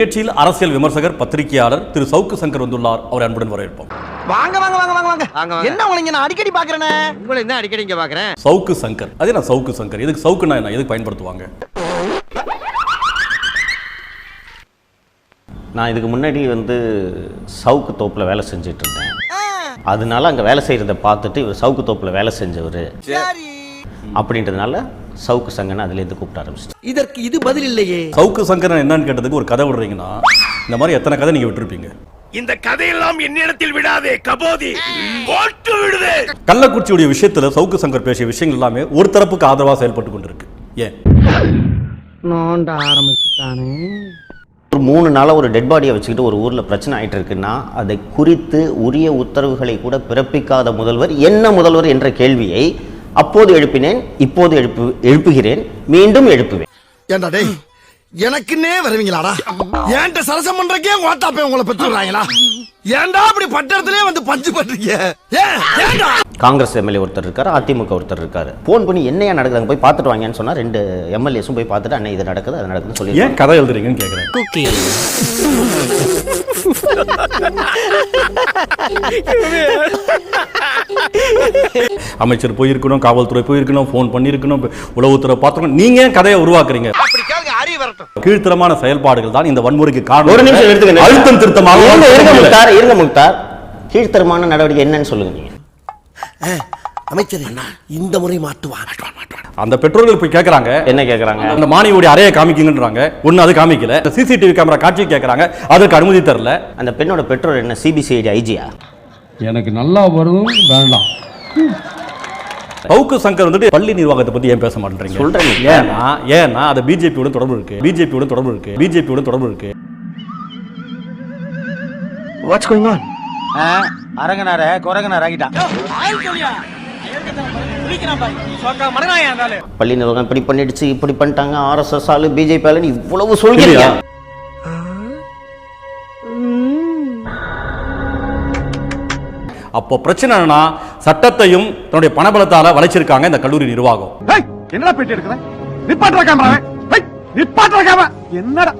நிகழ்ச்சியில் அரசியல் விமர்சகர் பத்திரிகையாளர் திரு சவுக்கு சங்கர் வந்துள்ளார். அவரை அன்புடன் வரவேற்போம். வாங்க வாங்க வாங்க வாங்க வாங்க. என்ன உங்களை நான் அடிக்கடி பாக்குறேனே? உங்களை என்ன அடிக்கடி இங்க பாக்குறேன்? சவுக்கு சங்கர். அதே நான் சவுக்கு சங்கர். இதுக்கு சவுக்குனா என்ன? எதுக்கு பயன்படுத்துவாங்க? நான் இதுக்கு முன்னாடி சவுக்கு தோப்பில் வேலை செஞ்சுட்டு இருந்தேன். அதனால அங்கே வேலை செய்கிறத பார்த்துட்டு இவர் சவுக்கு தோப்பில் வேலை செஞ்சவர் அப்படின்றதுனால சவுக்கு சங்கனை அதுலேருந்து கூப்பிட ஆரம்பிச்சிட்டு. இதற்கு இது பதில் இல்லையே. சவுக்கு சங்கர் என்னன்னு கேட்டதுக்கு ஒரு கதை விடுறீங்கன்னா இந்த மாதிரி எத்தனை கதை நீங்க விட்டுருப்பீங்க? இந்த கதையெல்லாம் என்னிடத்தில் விடாதே கபோதி, போட்டு விடுதே. கள்ளக்குறிச்சியுடைய விஷயத்துல சவுக்கு சங்கர் பேசிய விஷயங்கள் எல்லாமே ஒரு தரப்புக்கு ஆதரவா செயல்பட்டு கொண்டிருக்கு. ஏன் நோண்ட ஆரம்பிச்சுட்டானே? ஒரு 3 நாளாக ஒரு டெட் பாடியை வச்சுக்கிட்டு ஒரு ஊரில் பிரச்சனை ஆகிட்டு இருக்குன்னா அதை குறித்து உரிய உத்தரவுகளை கூட பிறப்பிக்காத முதல்வர் என்ன முதல்வர் என்ற கேள்வியை அப்போது எழுப்பினேன், இப்போது எழுப்புகிறேன், மீண்டும் எழுப்புவேன். ஏண்டா டேய், எனக்குன்னே வருவீங்களாடா? ஏன்ட்ட சரசம் பண்றக்கே ஓட்டாப்பே உங்களை பெற்றுறாங்களா? ஏன்டா அப்படி பட்டறதுலயே வந்து பஞ்சு பண்றீங்க? ஏன்டா? காங்கிரஸ் எம்எல்ஏ ஒருத்தர் இருக்காரு, அதிமுக ஒருத்தர் இருக்காரு. போன் பண்ணி என்னையா நடக்குது போய் பார்த்துட்டு வாங்கன்னு சொன்னா 2 எம்எல்ஏஸும் போய் பார்த்துட்டு அண்ணன் இது நடக்குது அது நடக்குதுன்னு சொல்லி ஏன் கதை எழுதுறீங்கன்னு கேட்குறேன். அமைச்சர் போயிருக்கணும், காவல்துறை போயிருக்கணும், போன் பண்ணிருக்கணும், உளவுத்துறை பார்த்துக்கணும். நீங்க கதையை உருவாக்குறீங்க. கீழ்த்தரமான செயல்பாடுகள் தான் இந்த வன்முறைக்கு காரணம். ஒரு நிமிஷம் எடுத்துக்கங்க. அழுத்தம் திருத்தமாக இருங்க முக்தார், கீழ்த்தரமான நடவடிக்கை என்னன்னு சொல்லுங்க. நீங்க அமைச்சர் இந்த முறை மாட்டுவான். அந்த பெற்றோர்கள் போய் கேட்கறாங்க. என்ன கேட்கறாங்க? அந்த மாணவியுடைய அறையை காமிக்கங்கன்றாங்க. ஒன்னு அது காமிக்கல. சிசிடிவி கேமரா காட்சி கேட்கறாங்க. அதுக்கு அனுமதி தரல. அந்த பெண்ணோட பெற்றோர் என்ன சிபிசிஐடி ஐஜியா? எனக்கு நல்லா வரும் வேண்டாம். சவுக்கு சங்கர் பள்ளி நிர்வாகத்தை பத்தி ஏன் பேச மாட்டேன்றீங்க? சொல்றேன். ஏன்னா அது பிஜேபியோட தொடர்பு இருக்கு. What's going on? அரங்கனார கொரங்கனார ஆகிட்டான். பள்ளி நிர்வாகம் இப்படி பண்ணிடுச்சு, இப்படி பண்ணிட்டாங்க, ஆர்எஸ்எஸ் ஆளு, பிஜேபி ஆளு, இவ்வளவு சொல்றீங்க. அப்போ பிரச்சனை என்னன்னா சட்டத்தையும் தன்னுடைய பணபலத்தால வளைச்சிருக்காங்க இந்த கல்லூரி நிர்வாகம். என்னடா பேட்டி எடுக்கிற? நிப்பாட்டுற கேமரா, நிப்பாட்டுற கேமரா என்னடா?